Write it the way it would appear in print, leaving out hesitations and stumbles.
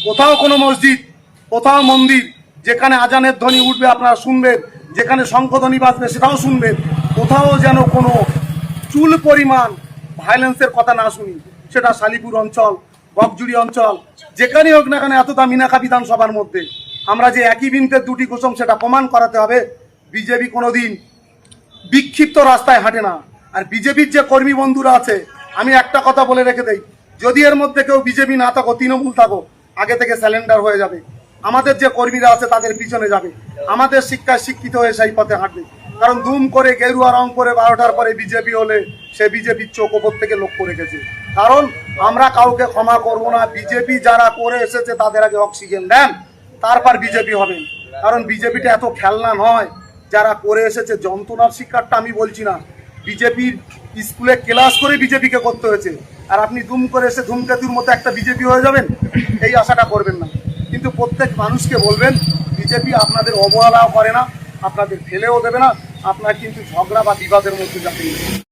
কোথাও কোনো মসজিদ, কোথাও মন্দির, যেখানে আজানের ধ্বনি উঠবে আপনারা শুনবেন, যেখানে শঙ্খধ্বনি বাজবে সেটাও শুনবেন, কোথাও যেন কোনো চুল পরিমাণ ভায়োলেন্সের কথা না শুনি। সেটা শালিপুর অঞ্চল, বকজুড়ি অঞ্চল, যেখানেই হোক না কেন, এতটা মিনাখা বিধানসভার মধ্যে আমরা যে একই বৃন্তের দুটি কুসুম সেটা প্রমাণ করাতে হবে। বিজেপি কোনোদিন বিক্ষিপ্ত রাস্তায় হাঁটে না। আর বিজেপির যে কর্মী বন্ধুরা আছে, আমি একটা কথা বলে রেখে দেই, যদি এর মধ্যে কেউ বিজেপি না থাকো, তৃণমূল থাকো, আগে থেকে স্যালেন্ডার হয়ে যাবে। আমাদের যে কর্মীরা আছে তাদের পিছনে যাবে, আমাদের শিক্ষায় শিক্ষিত হয়ে সেই পথে হাঁটবে। কারণ দুম করে গেরুয়া রং করে 12টার পরে বিজেপি হলে সে বিজেপির চোখ ওপর থেকে লক্ষ্য রেখেছে। কারণ আমরা কাউকে ক্ষমা করব না। বিজেপি যারা করে এসেছে তাদের আগে অক্সিজেন দেন, তারপর বিজেপি হবে। কারণ বিজেপিটা এত খেলনা নয়। যারা করে এসেছে যন্ত্রণার শিক্ষাটা আমি বলছি না, বিজেপির স্কুলে ক্লাস করে বিজেপিকে করতে হয়েছে। আর আপনি দুম করে এসে ধূমকেতুর মতো একটা বিজেপি হয়ে যাবেন, এই আশাটা করবেন না। কিন্তু প্রত্যেক মানুষকে বলবেন, বিজেপি আপনাদের অবহেলাও করে না, আপনাদের ফেলেও দেবে না, আপনার কিন্তু ঝগড়া বা বিবাদের মধ্যে যাবেন।